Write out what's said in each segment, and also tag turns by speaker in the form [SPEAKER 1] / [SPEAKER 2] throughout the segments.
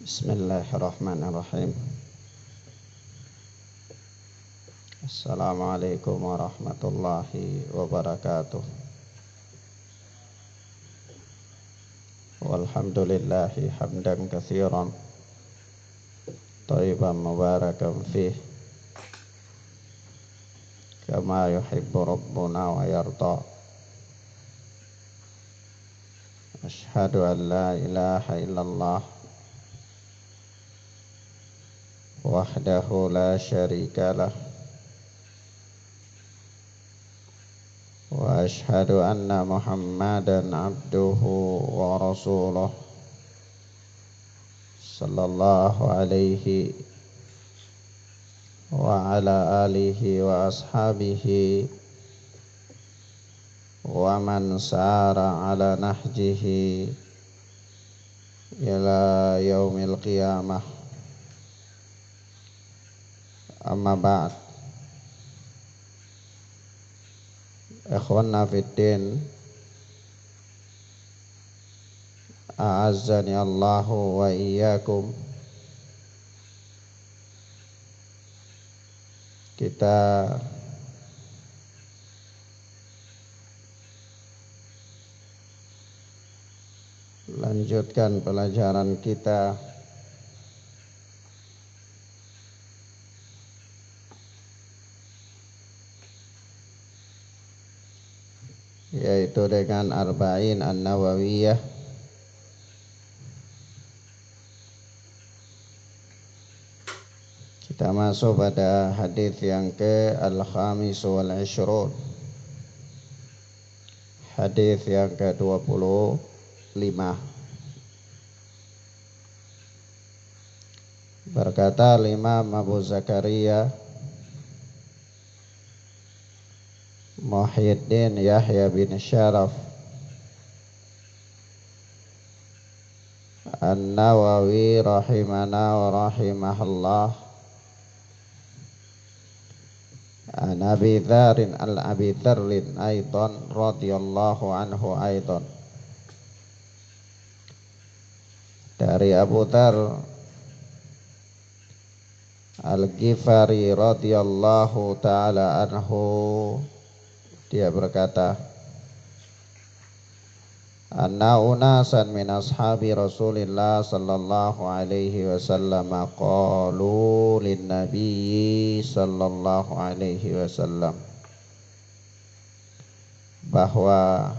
[SPEAKER 1] Bismillahirrahmanirrahim. Assalamualaikum warahmatullahi wabarakatuh. Walhamdulillahi hamdan katsiran thayyiban mubarakan fih kama yuhibbu rabbuna wa yarda. Asyhadu an la ilaha illallah wahdahu la syarikalah wa asyhadu anna Muhammadan abduhu wa rasuluh sallallahu alaihi wa ala alihi wa ashabihi wa man sara ala nahjihi ila yaumil qiyamah. Amma ba'd. Ikhwanna fiddin, a'azzani Allahu wa iyyakum. Kita lanjutkan pelajaran kita yaitu dengan Arba'in An-Nawawiyah. Kita masuk pada hadis yang ke-Al-Khamis wal Ishrun, hadis yang ke-25. Berkata Imam Abu Zakaria Muhyiddin Yahya bin Syaraf An-Nawawi rahimana wa rahimahullah, an Abi Dzarrin al-Abi Dzarrin aidan radhiyallahu anhu aidan, dari Abu Dzar Al-Ghifari radhiyallahu taala anhu, dia berkata, anna unasan min ashabi Rasulillah sallallahu alaihi wasallam qalu lin nabiyyi sallallahu alaihi wasallam, bahwa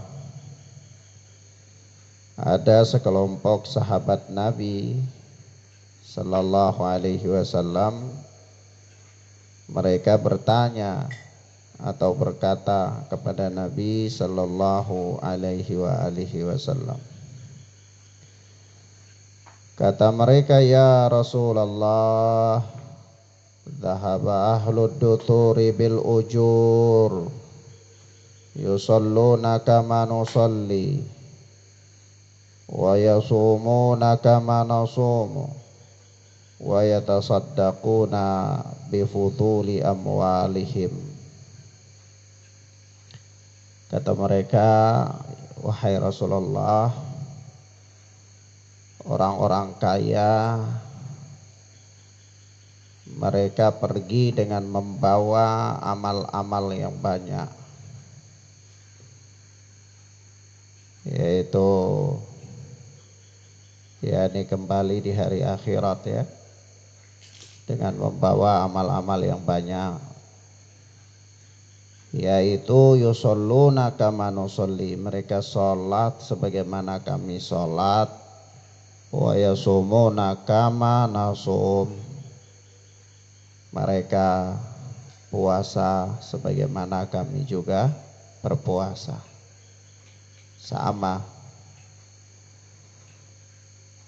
[SPEAKER 1] ada sekelompok sahabat Nabi sallallahu alaihi wasallam, mereka bertanya atau berkata kepada Nabi sallallahu alaihi wasallam. Kata mereka, ya Rasulullah, dhahaba ahlud duturi bil ujur yusalluna kama nusalli wa yasumuna kama nasumu wa yatasaddaquna bi fuduli amwalihim. Kata mereka, wahai Rasulullah, orang-orang kaya mereka pergi dengan membawa amal-amal yang banyak, yaitu yakni kembali di hari akhirat, ya, dengan membawa amal-amal yang banyak, yaitu yusalluna kama nusalli, mereka salat sebagaimana kami salat, wa yasumuna kama nasum, mereka puasa sebagaimana kami juga berpuasa, sama.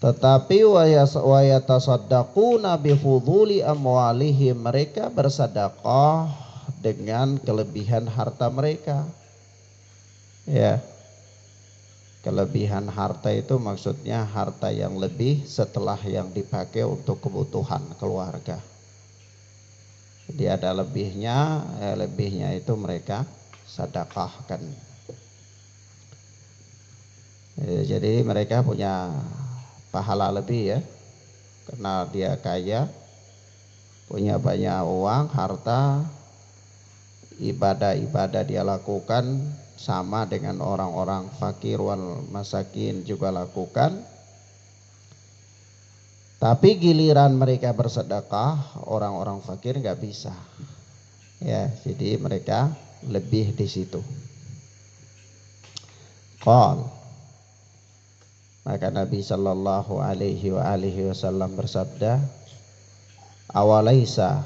[SPEAKER 1] Tetapi wa yatasaddaquna bi fuduli amwalihim, mereka bersedekah dengan kelebihan harta mereka. Ya, kelebihan harta itu maksudnya harta yang lebih setelah yang dipakai untuk kebutuhan keluarga. Jadi ada lebihnya, lebihnya itu mereka sedekahkan. Jadi mereka punya pahala lebih, ya. karena dia kaya, punya banyak uang, harta, ibadah-ibadah dia lakukan sama dengan orang-orang fakir wal masakin juga lakukan. Tapi giliran mereka bersedekah, orang-orang fakir nggak bisa. Ya, jadi mereka lebih di situ. Qal, maka Nabi sallallahu alaihi wasallam bersabda, awalaisa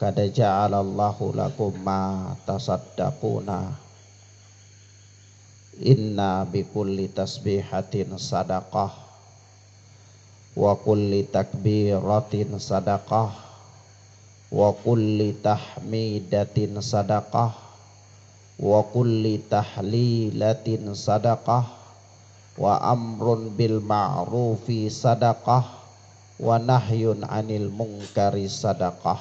[SPEAKER 1] qad ja'alallahu lakum ma tasaddaquna inna bikulli tasbihatin sadaqah wa kulli takbiratin sadaqah wa kulli tahmidatin sadaqah wa kulli tahlilatin sadaqah wa amrun bil ma'rufi sadaqah wa nahyun 'anil munkari sadaqah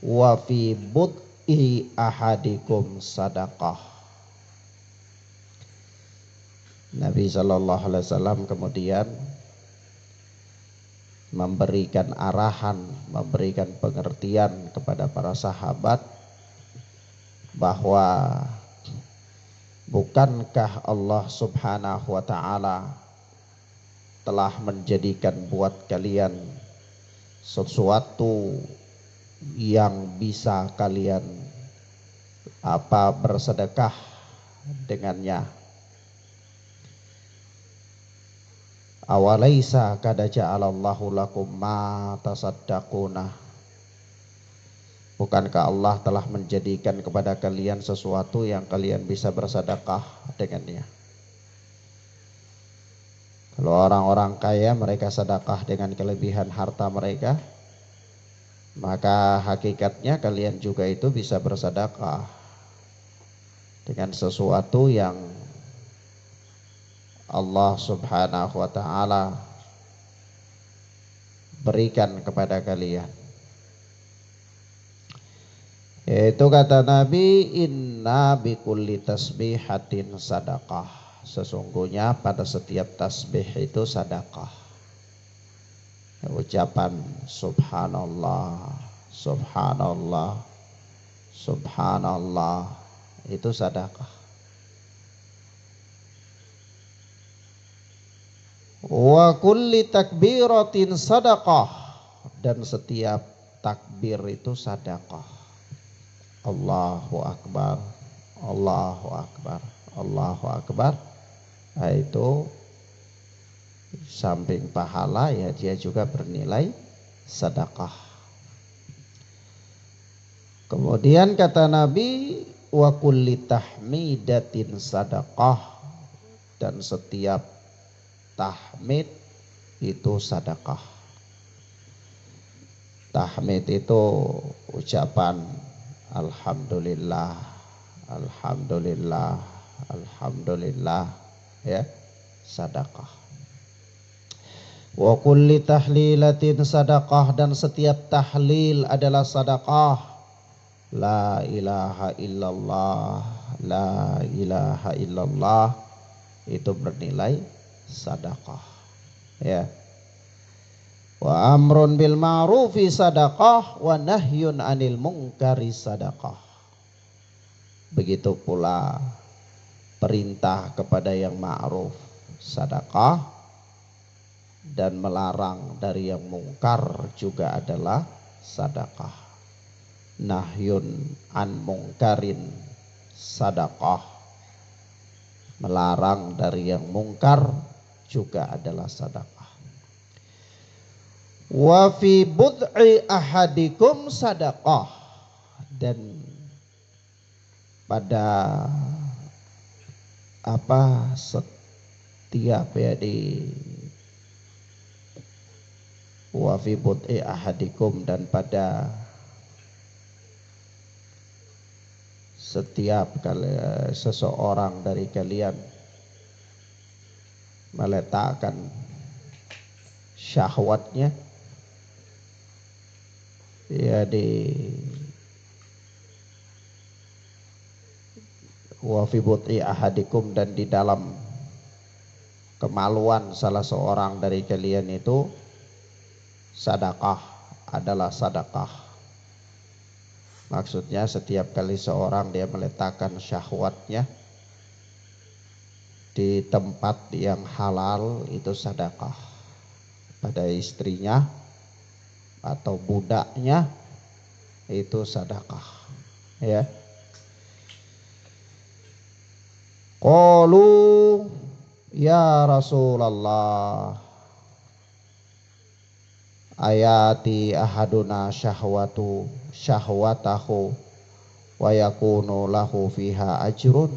[SPEAKER 1] wa fi bud'i ahadikum sadaqah. Nabi sallallahu alaihi wasallam kemudian memberikan arahan, memberikan pengertian kepada para sahabat bahwa bukankah Allah Subhanahu wa taala telah menjadikan buat kalian sesuatu yang bisa kalian bersedekah dengannya. Awalaisa qad ja'alallahu lakum ma tasaddaquna, bukankah Allah telah menjadikan kepada kalian sesuatu yang kalian bisa bersedekah dengannya. Kalau orang-orang kaya mereka sedekah dengan kelebihan harta mereka, maka hakikatnya kalian juga itu bisa bersedekah dengan sesuatu yang Allah Subhanahu wa taala berikan kepada kalian. Yaitu kata Nabi, inna bikulli tasbihatin sadaqah. Sesungguhnya pada setiap tasbih itu sedekah. Ucapan subhanallah, subhanallah, subhanallah itu sedekah. Wa kulli takbiratin sadaqah, dan setiap takbir itu sedekah. Allahu akbar, Allahu akbar, Allahu akbar. Nah, itu samping pahala ya dia juga bernilai sedekah. Kemudian kata Nabi, wa kulli tahmidatin sadaqah, dan setiap tahmid itu sedekah. Tahmid itu ucapan alhamdulillah, alhamdulillah, alhamdulillah, ya, sedekah. Wa kulli tahlilatin sadaqah, dan setiap tahlil adalah sedekah. La ilaha illallah, la ilaha illallah, itu bernilai sedekah, ya. Wa amrun bil ma'rufi sadaqah wa nahyun 'anil munkari sadaqah. Begitu pula perintah kepada yang ma'ruf sedekah, dan melarang dari yang mungkar juga adalah sedekah. Nahyun an mungkarin sedekah, melarang dari yang mungkar juga adalah sedekah. Wa fi bud'i ahadikum sedekah, dan pada setiap di wa fi bud'i ahadikum, dan pada setiap kali seseorang dari kalian meletakkan syahwatnya ya di wa fi bud'i ahadikum, dan di dalam kemaluan salah seorang dari kalian itu sadaqah adalah sadaqah. Maksudnya setiap kali seorang dia meletakkan syahwatnya di tempat yang halal itu sedekah pada istrinya atau budaknya itu sedekah, ya. Qalu ya Rasulullah ayati ahaduna syahwatahu wa yakunu lahu fiha ajrun.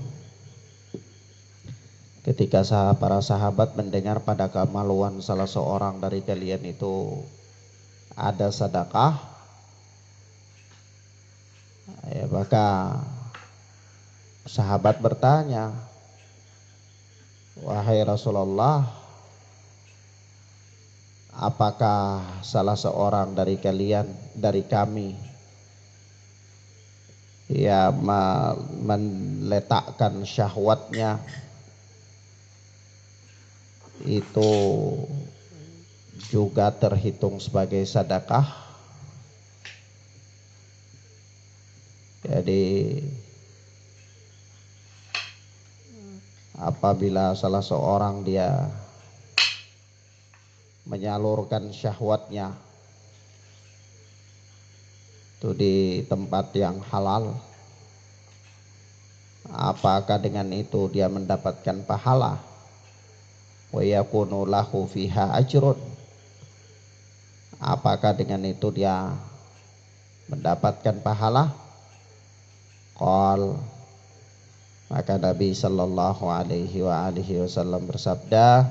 [SPEAKER 1] Ketika para sahabat mendengar pada kemaluan salah seorang dari kalian itu ada sedekah, ya, maka sahabat bertanya, wahai Rasulullah, apakah salah seorang dari kalian, dari kami, ya meletakkan syahwatnya itu juga terhitung sebagai sedekah? Jadi apabila salah seorang dia menyalurkan syahwatnya itu di tempat yang halal, apakah dengan itu dia mendapatkan pahala? Wa yakunu lahu fiha ajrun, apakah dengan itu dia mendapatkan pahala? Qal, maka Nabi sallallahu alaihi wa alihi wasallam bersabda,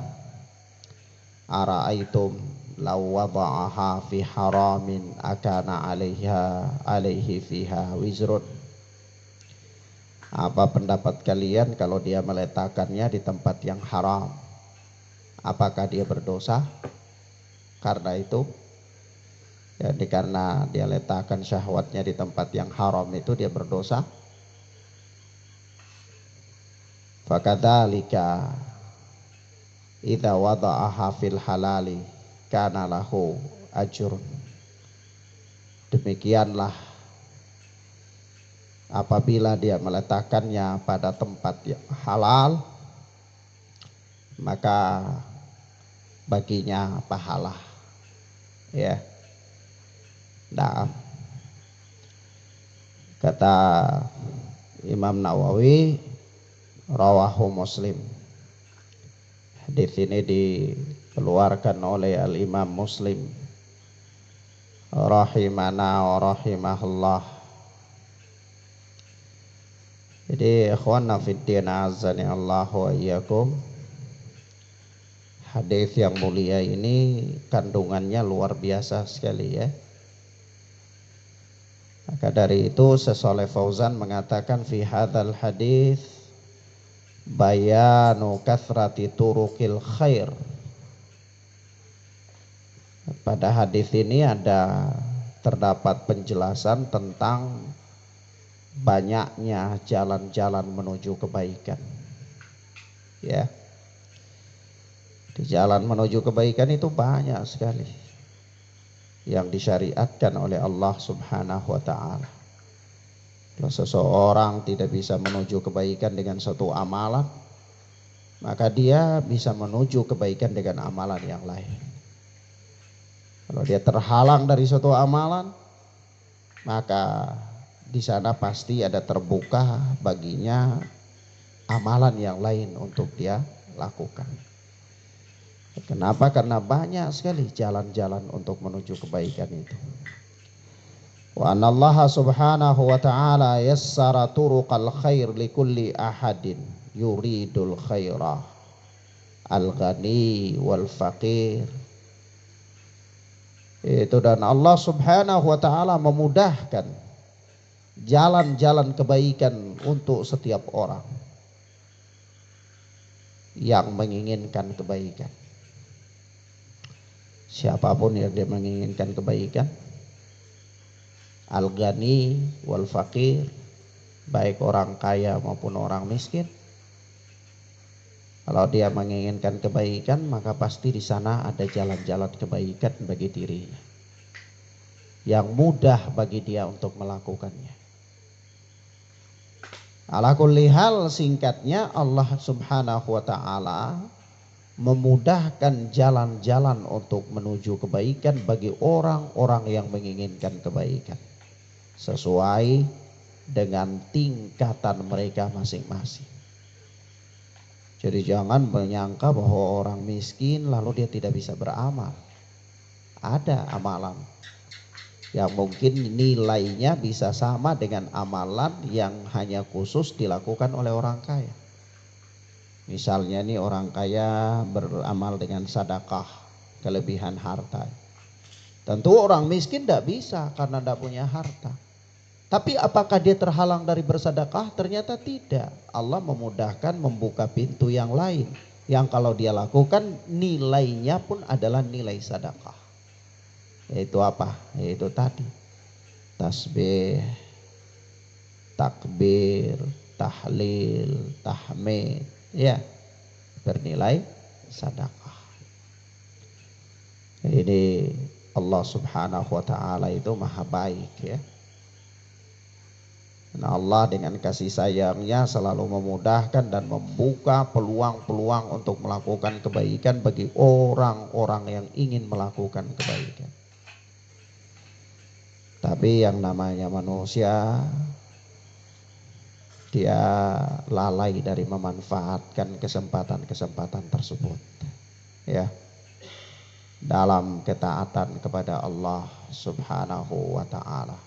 [SPEAKER 1] ara'aitum law wada'aha fi haramin akana alaihi fiha wizrun. Apa pendapat kalian kalau dia meletakkannya di tempat yang haram, apakah dia berdosa karena itu? Jadi karena dia letakkan syahwatnya di tempat yang haram itu dia berdosa. Fakadzalika idza wada'aha fil halali kana lahu ajrun. Demikianlah apabila dia meletakkannya pada tempat yang halal, maka baginya pahala, ya. Nah, kata Imam Nawawi, rawahu Muslim. Hadis ini dikeluarkan oleh Al-Imam Muslim rahimana wa rahimahullah. Jadi ikhwana fiddin azani Allah wa iyyakum, hadis yang mulia ini kandungannya luar biasa sekali, ya. Maka dari itu Syekh Fauzan mengatakan fi hadzal hadis bayanu kathrati turuqil khair. Pada hadis ini terdapat penjelasan tentang banyaknya jalan-jalan menuju kebaikan, ya. Di jalan menuju kebaikan itu banyak sekali yang disyariatkan oleh Allah Subhanahu wa ta'ala. Kalau seseorang tidak bisa menuju kebaikan dengan suatu amalan, maka dia bisa menuju kebaikan dengan amalan yang lain. Kalau dia terhalang dari suatu amalan, maka di sana pasti ada terbuka baginya amalan yang lain untuk dia lakukan. Kenapa? Karena banyak sekali jalan-jalan untuk menuju kebaikan itu. Wa anallaha subhanahu wa ta'ala yassara turuqal khair likulli ahadin yuridul khairah al-ghani wal faqir. Itu, dan Allah subhanahu wa ta'ala memudahkan jalan-jalan kebaikan untuk setiap orang yang menginginkan kebaikan. Siapapun yang dia menginginkan kebaikan, al-ghani wal faqir, baik orang kaya maupun orang miskin, Kalau dia menginginkan kebaikan, maka pasti di sana ada jalan-jalan kebaikan bagi dirinya, yang mudah bagi dia untuk melakukannya. Ala kulli hal, singkatnya Allah Subhanahu wa ta'ala memudahkan jalan-jalan untuk menuju kebaikan bagi orang-orang yang menginginkan kebaikan, sesuai dengan tingkatan mereka masing-masing. Jadi jangan menyangka bahwa orang miskin lalu dia tidak bisa beramal. Ada amalan yang mungkin nilainya bisa sama dengan amalan yang hanya khusus dilakukan oleh orang kaya. Misalnya nih, orang kaya beramal dengan sedekah, kelebihan harta. Tentu orang miskin tidak bisa karena tidak punya harta. Tapi apakah dia terhalang dari bersedekah? Ternyata tidak. Allah memudahkan, membuka pintu yang lain, yang kalau dia lakukan nilainya pun adalah nilai sedekah. Yaitu apa? Yaitu tadi tasbih, takbir, tahlil, tahmid, ya, bernilai sedekah. Ini Allah Subhanahu wa ta'ala itu maha baik, ya. Nah, Allah dengan kasih sayangnya selalu memudahkan dan membuka peluang-peluang untuk melakukan kebaikan bagi orang-orang yang ingin melakukan kebaikan. Tapi yang namanya manusia, dia lalai dari memanfaatkan kesempatan-kesempatan tersebut, ya, dalam ketaatan kepada Allah Subhanahu wa ta'ala.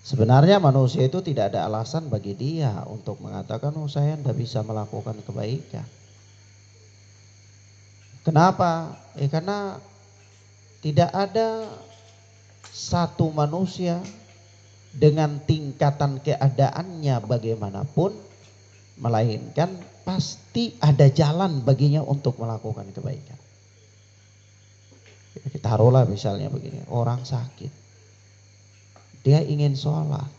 [SPEAKER 1] Sebenarnya manusia itu tidak ada alasan bagi dia untuk mengatakan, oh saya tidak bisa melakukan kebaikan. Kenapa? Karena tidak ada satu manusia dengan tingkatan keadaannya bagaimanapun, melainkan pasti ada jalan baginya untuk melakukan kebaikan. Taruhlah misalnya begini, orang sakit, dia ingin sholat,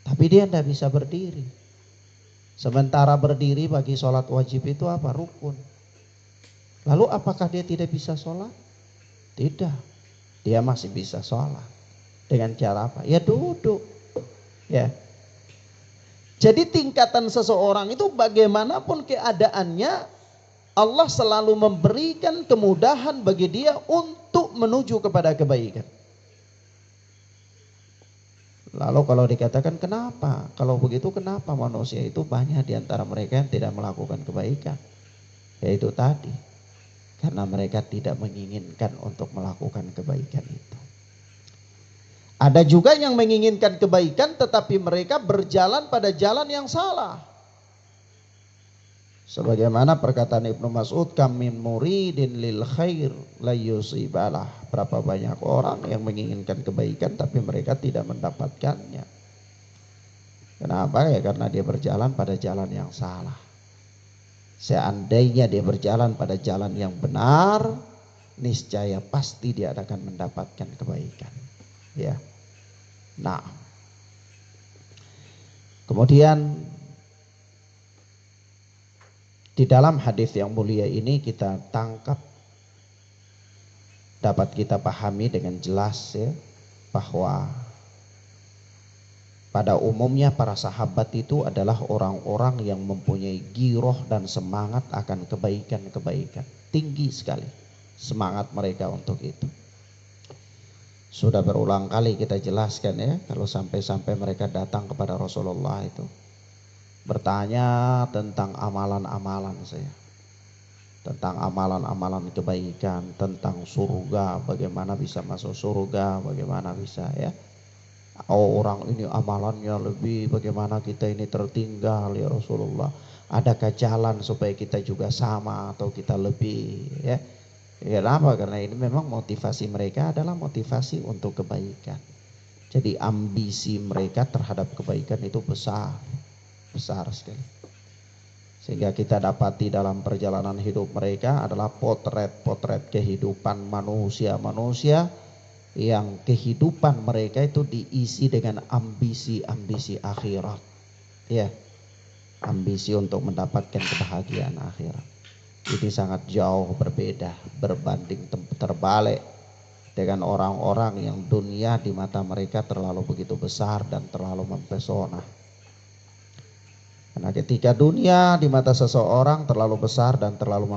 [SPEAKER 1] tapi dia tidak bisa berdiri. Sementara berdiri bagi sholat wajib itu apa? Rukun. Lalu apakah dia tidak bisa sholat? Tidak. Dia masih bisa sholat. Dengan cara apa? Ya duduk. Ya. Jadi tingkatan seseorang itu bagaimanapun keadaannya, Allah selalu memberikan kemudahan bagi dia untuk menuju kepada kebaikan. Lalu kalau dikatakan kenapa? Kalau begitu kenapa manusia itu banyak di antara mereka yang tidak melakukan kebaikan? Yaitu tadi, karena mereka tidak menginginkan untuk melakukan kebaikan itu. Ada juga yang menginginkan kebaikan tetapi mereka berjalan pada jalan yang salah. Sebagaimana perkataan Ibnu Mas'ud, kam min muridin lil khair la yusibalah. Berapa banyak orang yang menginginkan kebaikan tapi mereka tidak mendapatkannya. Kenapa? Ya karena dia berjalan pada jalan yang salah. Seandainya dia berjalan pada jalan yang benar, niscaya pasti dia akan mendapatkan kebaikan. Ya. Nah. Kemudian di dalam hadis yang mulia ini kita tangkap, dapat kita pahami dengan jelas, ya, bahwa pada umumnya para sahabat itu adalah orang-orang yang mempunyai giroh dan semangat akan kebaikan-kebaikan. Tinggi sekali semangat mereka untuk itu. Sudah berulang kali kita jelaskan, ya, kalau sampai-sampai mereka datang kepada Rasulullah itu bertanya tentang amalan-amalan saya, tentang amalan-amalan kebaikan, tentang surga, bagaimana bisa masuk surga, bagaimana bisa, ya. Oh, orang ini amalannya lebih, bagaimana kita ini tertinggal ya Rasulullah? Adakah jalan supaya kita juga sama atau kita lebih, ya? Kenapa? Karena ini memang motivasi mereka adalah motivasi untuk kebaikan. Jadi ambisi mereka terhadap kebaikan itu besar sekali. Sehingga kita dapati dalam perjalanan hidup mereka adalah potret-potret kehidupan manusia-manusia yang kehidupan mereka itu diisi dengan ambisi-ambisi akhirat. Ya. ambisi untuk mendapatkan kebahagiaan akhirat. Ini sangat jauh berbeda, berbanding terbalik dengan orang-orang yang dunia di mata mereka terlalu begitu besar dan terlalu mempesona. Karena ketika dunia di mata seseorang terlalu besar dan terlalu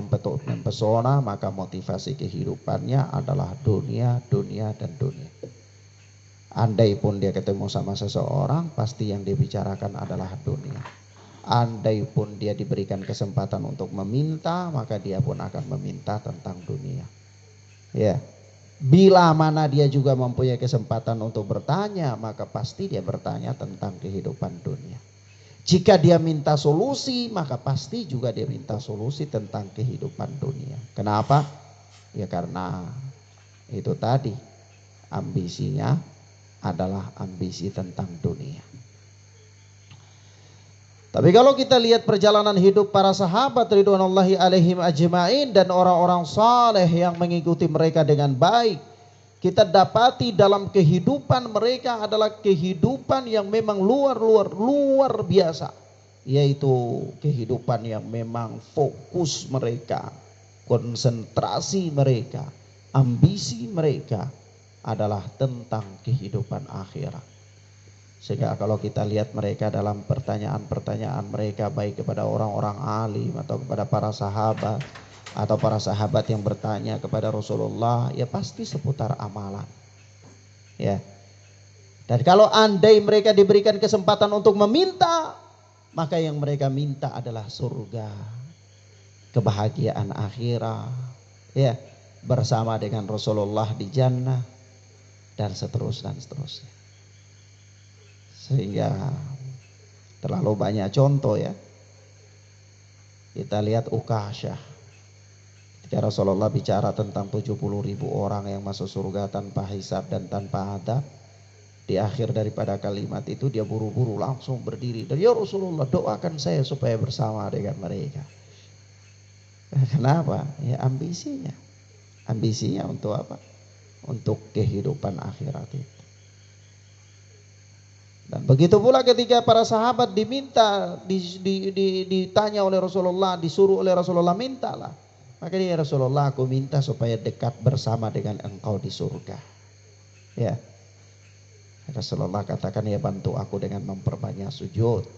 [SPEAKER 1] mempesona, maka motivasi kehidupannya adalah dunia, dunia, dan dunia. Andai pun dia ketemu sama seseorang, pasti yang dibicarakan adalah dunia. Andai pun dia diberikan kesempatan untuk meminta, maka dia pun akan meminta tentang dunia. Ya, bila mana dia juga mempunyai kesempatan untuk bertanya, maka pasti dia bertanya tentang kehidupan dunia. Jika dia minta solusi, maka pasti juga dia minta solusi tentang kehidupan dunia. Kenapa? Ya karena itu tadi, ambisinya adalah ambisi tentang dunia. Tapi kalau kita lihat perjalanan hidup para sahabat ridwanullahi alaihim ajma'in dan orang-orang saleh yang mengikuti mereka dengan baik, kita dapati dalam kehidupan mereka adalah kehidupan yang memang luar biasa, yaitu kehidupan yang memang fokus mereka, konsentrasi mereka, ambisi mereka adalah tentang kehidupan akhirat. Sehingga kalau kita lihat mereka dalam pertanyaan-pertanyaan mereka, baik kepada orang-orang alim atau kepada para sahabat, atau para sahabat yang bertanya kepada Rasulullah, ya pasti seputar amalan. Ya. Dan kalau andai mereka diberikan kesempatan untuk meminta, maka yang mereka minta adalah surga, kebahagiaan akhirat, ya, bersama dengan Rasulullah di jannah, dan seterusnya. Sehingga terlalu banyak contoh ya. Kita lihat Ukasyah. Ketika Rasulullah bicara tentang 70.000 orang yang masuk surga tanpa hisab dan tanpa adab, di akhir daripada kalimat itu dia buru-buru langsung berdiri. Dan ya Rasulullah, doakan saya supaya bersama dengan mereka. Kenapa? Ya ambisinya. Ambisinya untuk apa? Untuk kehidupan akhirat itu. Dan begitu pula ketika para sahabat diminta, ditanya oleh Rasulullah, disuruh oleh Rasulullah, mintalah. Maka dia, Rasulullah, aku minta supaya dekat bersama dengan engkau di surga. Ya. Rasulullah katakan, ya bantu aku dengan memperbanyak sujud.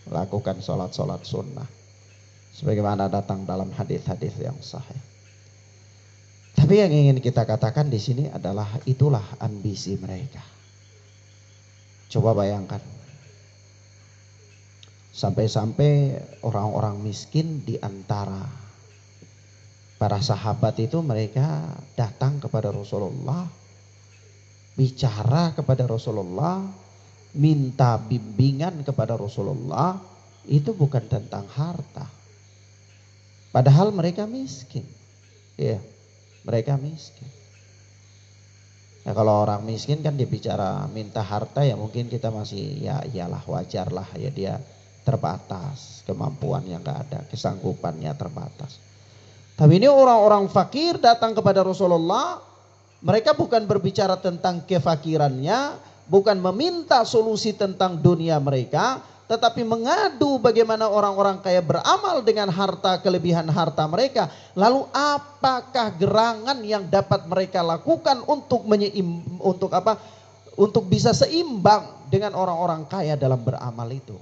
[SPEAKER 1] Lakukan sholat-sholat sunnah. Sebagaimana datang dalam hadis-hadis yang sahih. Tapi yang ingin kita katakan di sini adalah itulah ambisi mereka. Coba bayangkan, sampai-sampai orang-orang miskin di antara para sahabat itu mereka datang kepada Rasulullah, bicara kepada Rasulullah, minta bimbingan kepada Rasulullah, itu bukan tentang harta. Padahal mereka miskin, ya, mereka miskin. Nah, kalau orang miskin kan dia bicara minta harta, ya mungkin kita masih ya iyalah, wajar lah ya, dia terbatas, kemampuannya nggak ada, kesanggupannya terbatas. Tapi ini orang-orang fakir datang kepada Rasulullah, mereka bukan berbicara tentang kefakirannya, bukan meminta solusi tentang dunia mereka, tetapi mengadu bagaimana orang-orang kaya beramal dengan harta, kelebihan harta mereka. Lalu apakah gerangan yang dapat mereka lakukan untuk untuk bisa seimbang dengan orang-orang kaya dalam beramal itu?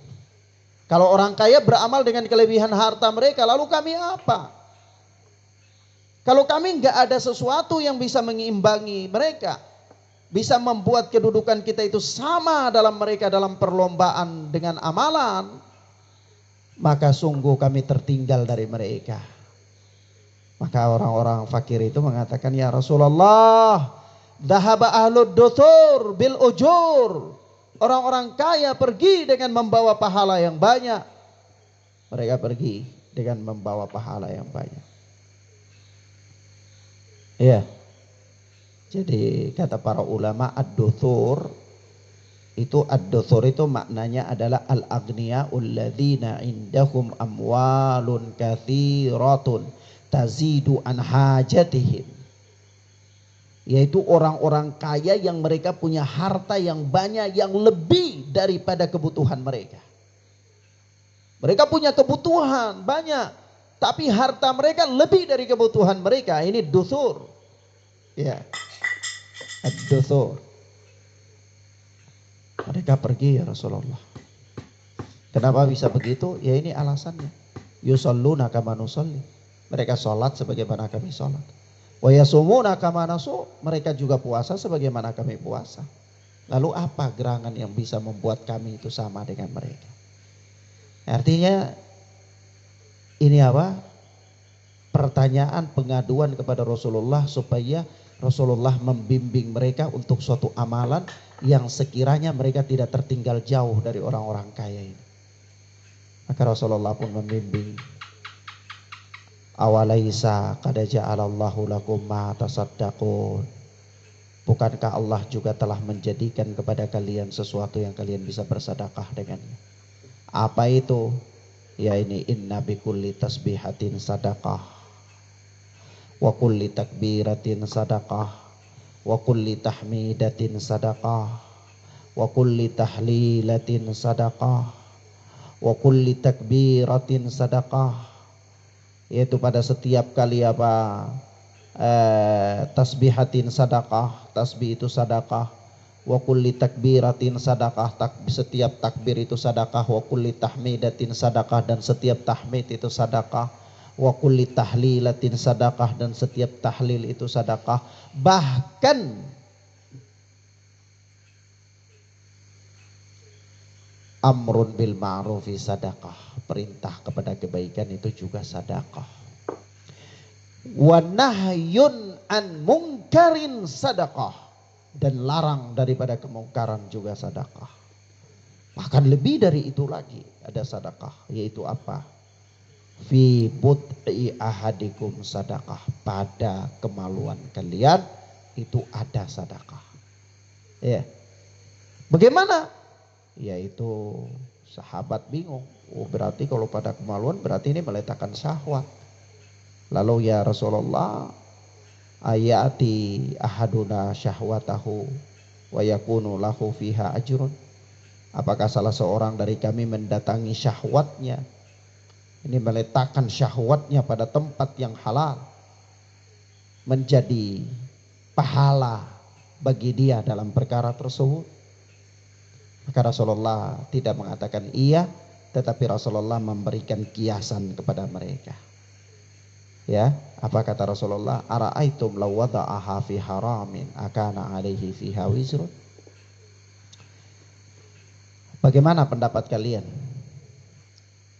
[SPEAKER 1] Kalau orang kaya beramal dengan kelebihan harta mereka, lalu kami apa? Kalau kami nggak ada sesuatu yang bisa menyeimbangi mereka, bisa membuat kedudukan kita itu sama dalam mereka dalam perlombaan dengan amalan, maka sungguh kami tertinggal dari mereka. Maka orang-orang fakir itu mengatakan, ya Rasulullah, dhahaba ahlud duthur bil ujur. Orang-orang kaya pergi dengan membawa pahala yang banyak. Mereka pergi dengan membawa pahala yang banyak. Iya. Jadi kata para ulama, ad-duthur itu maknanya adalah al-aghniya'ul ladzina indahum amwalun katsiratun tazidu an hajatihim. Yaitu orang-orang kaya yang mereka punya harta yang banyak, yang lebih daripada kebutuhan mereka. Mereka punya kebutuhan banyak, tapi harta mereka lebih dari kebutuhan mereka. Ini dusur. Ya, dusur. Mereka pergi ya Rasulullah. Kenapa bisa begitu? Ya ini alasannya. Yusalluna kama nusalli. Mereka sholat sebagaimana kami sholat. Wa yasumuna kama nasu. Mereka juga puasa sebagaimana kami puasa. Lalu apa gerangan yang bisa membuat kami itu sama dengan mereka? Artinya ini apa? Pertanyaan, pengaduan kepada Rasulullah supaya Rasulullah membimbing mereka untuk suatu amalan yang sekiranya mereka tidak tertinggal jauh dari orang-orang kaya ini. Maka Rasulullah pun membimbing. Awalaisa qad ja'alallahu lakum ma tasaddaqun. Bukankah Allah juga telah menjadikan kepada kalian sesuatu yang kalian bisa bersedekah dengannya? Apa itu? Ya ini inna bikulli tasbihatin sadaqah wa kulli takbiratin sadaqah wa kulli tahmidatin sadaqah wa kulli tahlilatin sadaqah wa kulli takbiratin sadaqah. Yaitu pada setiap kali apa? Tasbihatin sadaqah, tasbih itu sadaqah. Wa kulli takbiratin sadaqah, setiap takbir itu sadaqah. Wa kulli tahmidatin sadaqah, dan setiap tahmid itu sadaqah. Wa kulli tahlilatin sadaqah, dan setiap tahlil itu sadaqah. Bahkan amrun bil ma'rufi sadaqah, perintah kepada kebaikan itu juga sadaqah. Wa nahyun an munkarin sadaqah, dan larang daripada kemungkaran juga sadaqah. Bahkan lebih dari itu lagi ada sadaqah, yaitu apa? Fi bud'i ahadikum sadaqah, pada kemaluan kalian itu ada sadaqah. Ya. Bagaimana? Yaitu sahabat bingung. Oh, berarti kalau pada kemaluan berarti ini meletakkan syahwat. Lalu ya Rasulullah, ayati ahaduna syahwatahu wa yakunu lahu fiha ajrun. Apakah salah seorang dari kami mendatangi syahwatnya, ini meletakkan syahwatnya pada tempat yang halal, menjadi pahala bagi dia dalam perkara tersebut? Maka Rasulullah tidak mengatakan iya, tetapi Rasulullah memberikan kiasan kepada mereka. Ya, apa kata Rasulullah? Ara'aitum law wada'aha fi haramin akana alaihi fiha wizrun. Bagaimana pendapat kalian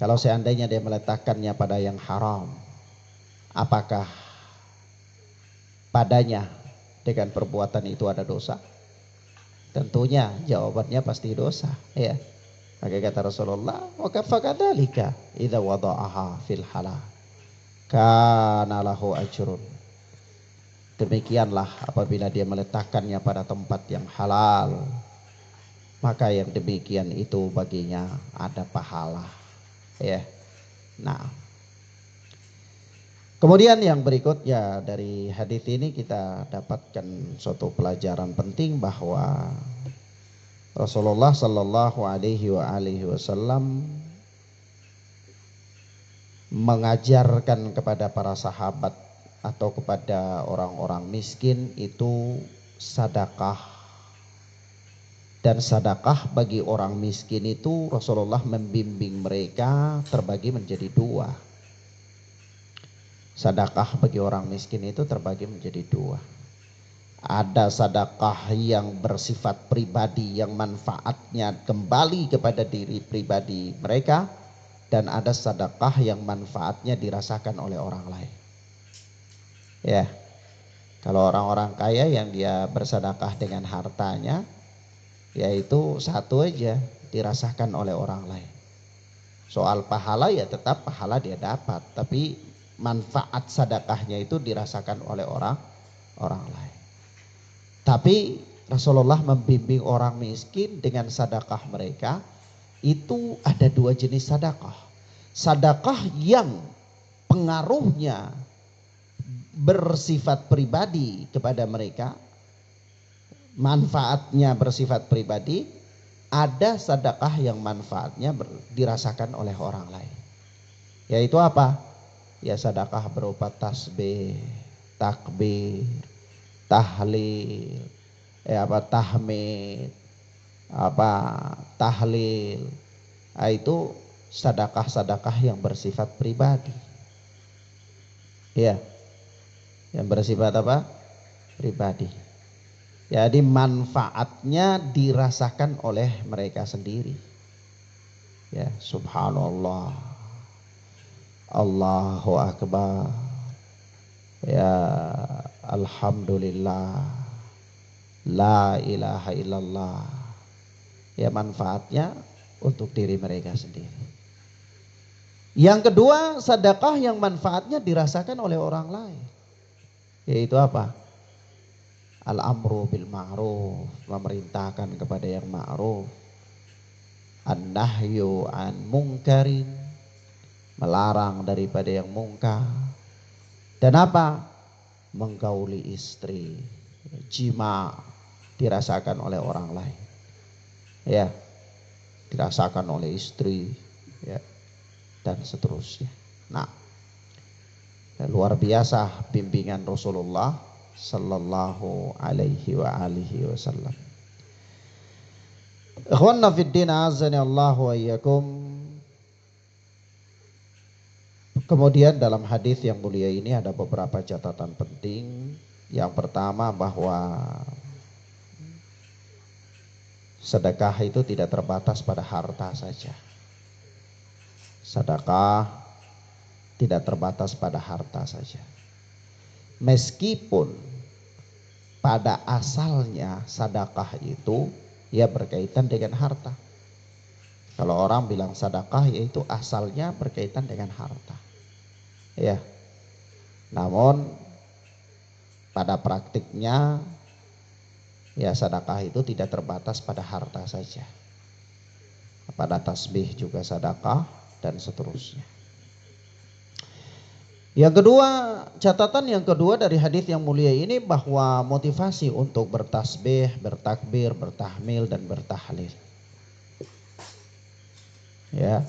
[SPEAKER 1] kalau seandainya dia meletakkannya pada yang haram? Apakah padanya dengan perbuatan itu ada dosa? Tentunya jawabannya pasti dosa, ya. Maka kata Rasulullah, wa kafa kadzalika idza wada'aha fil halal kana lahu ajrun. Demikianlah apabila dia meletakkannya pada tempat yang halal, maka yang demikian itu baginya ada pahala, ya. Nah, kemudian yang berikutnya dari hadis ini kita dapatkan suatu pelajaran penting bahwa Rasulullah Sallallahu Alaihi Wasallam mengajarkan kepada para sahabat atau kepada orang-orang miskin itu sedekah. Dan sedekah bagi orang miskin itu Rasulullah membimbing mereka terbagi menjadi dua. Sedekah bagi orang miskin itu terbagi menjadi dua. Ada sedekah yang bersifat pribadi, yang manfaatnya kembali kepada diri pribadi mereka, dan ada sedekah yang manfaatnya dirasakan oleh orang lain. Ya, kalau orang-orang kaya yang dia bersedekah dengan hartanya, yaitu satu aja dirasakan oleh orang lain. Soal pahala ya tetap pahala dia dapat, tapi manfaat sedekahnya itu dirasakan oleh orang lain. Tapi Rasulullah membimbing orang miskin dengan sedekah mereka. Itu ada dua jenis sedekah. Sedekah yang pengaruhnya bersifat pribadi kepada mereka, manfaatnya bersifat pribadi, ada sedekah yang manfaatnya dirasakan oleh orang lain. Yaitu apa? Ya sedekah berupa tasbih, takbir, tahlil, tahmid, tahlil. Nah, itu sedekah-sedekah yang bersifat pribadi. Ya, yang bersifat apa? Pribadi. Jadi manfaatnya dirasakan oleh mereka sendiri. Ya, subhanallah. Allahu akbar. Ya, alhamdulillah. La ilaha illallah. Ya, manfaatnya untuk diri mereka sendiri. Yang kedua, sedekah yang manfaatnya dirasakan oleh orang lain. Yaitu apa? Al-amru bil ma'ruf, memerintahkan kepada yang ma'ruf. An-nahyu an mungkarin, melarang daripada yang mungkar. Dan apa? Menggauli istri, jima, dirasakan oleh orang lain. Ya, dirasakan oleh istri, ya, dan seterusnya. Nah, luar biasa bimbingan Rasulullah sallallahu alaihi wa alihi wasallam. Ikhwanna fid din azani Allah wa iyyakum. Kemudian dalam hadis yang mulia ini ada beberapa catatan penting. Yang pertama bahwa sedekah itu tidak terbatas pada harta saja. Sedekah tidak terbatas pada harta saja. Meskipun pada asalnya sedekah itu ya berkaitan dengan harta. Kalau orang bilang sedekah yaitu asalnya berkaitan dengan harta. Ya. Namun pada praktiknya ya sedekah itu tidak terbatas pada harta saja. Pada tasbih juga sedekah dan seterusnya. Yang kedua, catatan yang kedua dari hadis yang mulia ini bahwa motivasi untuk bertasbih, bertakbir, bertahmil dan bertahlil. Ya.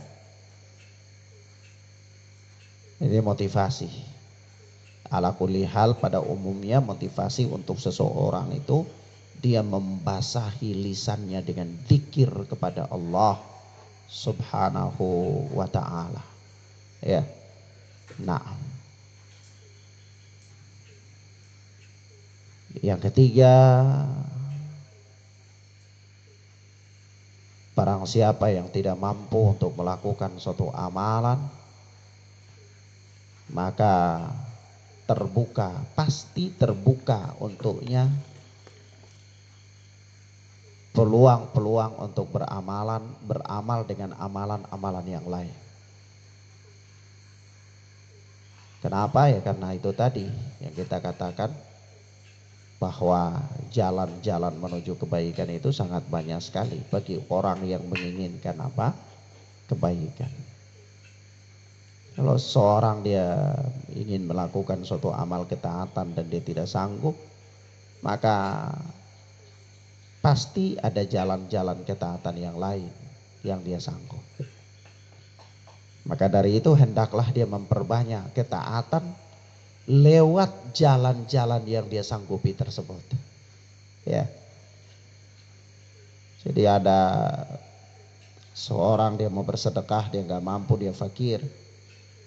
[SPEAKER 1] Ini motivasi. Ala kulli hal pada umumnya motivasi untuk seseorang itu dia membasahi lisannya dengan zikir kepada Allah Subhanahu wa ta'ala. Ya. Nah. Yang ketiga, barang siapa yang tidak mampu untuk melakukan suatu amalan, maka pasti terbuka untuknya peluang-peluang untuk beramal dengan amalan-amalan yang lain. Kenapa? Ya karena itu tadi yang kita katakan bahwa jalan-jalan menuju kebaikan itu sangat banyak sekali bagi orang yang menginginkan apa? Kebaikan. Kalau seorang dia ingin melakukan suatu amal ketaatan dan dia tidak sanggup, maka pasti ada jalan-jalan ketaatan yang lain yang dia sanggup. Maka dari itu hendaklah dia memperbanyak ketaatan lewat jalan-jalan yang dia sanggupi tersebut. Ya. Jadi ada seorang dia mau bersedekah, dia nggak mampu, dia fakir.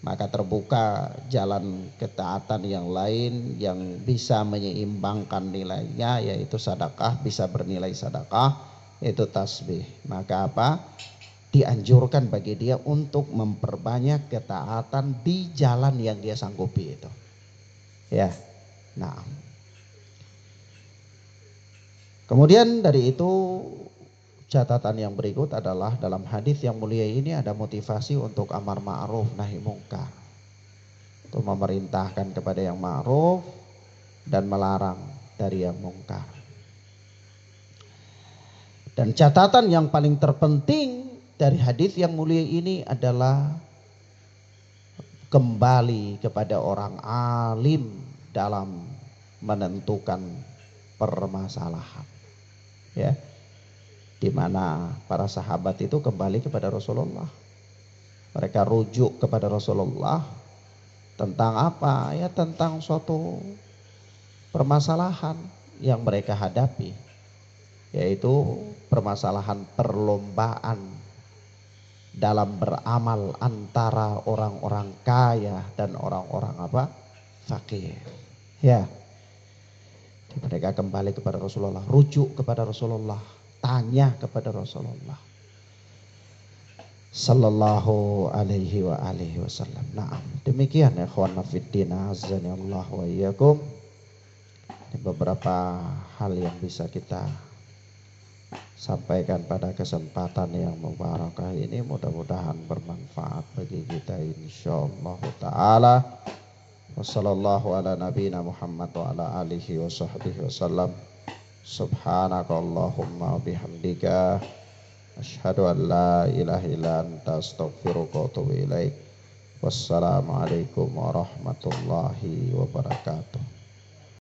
[SPEAKER 1] Maka terbuka jalan ketaatan yang lain yang bisa menyeimbangkan nilainya, yaitu sedekah, bisa bernilai sedekah, yaitu tasbih. Maka apa? Dianjurkan bagi dia untuk memperbanyak ketaatan di jalan yang dia sanggupi itu. Ya. Nah. Kemudian dari itu catatan yang berikut adalah dalam hadis yang mulia ini ada motivasi untuk amar ma'ruf nahi mungkar. Untuk memerintahkan kepada yang ma'ruf dan melarang dari yang mungkar. Dan catatan yang paling terpenting dari hadis yang mulia ini adalah kembali kepada orang alim dalam menentukan permasalahan. Ya. di mana para sahabat itu kembali kepada Rasulullah. Mereka rujuk kepada Rasulullah tentang apa? Ya tentang suatu permasalahan yang mereka hadapi, yaitu permasalahan perlombaan dalam beramal antara orang-orang kaya dan orang-orang apa? Fakir. Ya. Mereka kembali kepada Rasulullah, rujuk kepada Rasulullah, tanya kepada Rasulullah sallallahu alaihi wa alihi wasallam. Nah, demikian ya ikhwan fiddin azani Allah wa iyyakum. Beberapa hal yang bisa kita sampaikan pada kesempatan yang mubarakah ini, mudah-mudahan bermanfaat bagi kita insyaallah taala. Wassallallahu ala nabiyina Muhammad wa ala alihi wa sahbihi wasallam. Subhanakallahumma bihamdika asyhadu an la ilaha illa anta astaghfiruka wa atubu ilaik. Wassalamualaikum warahmatullahi wabarakatuh.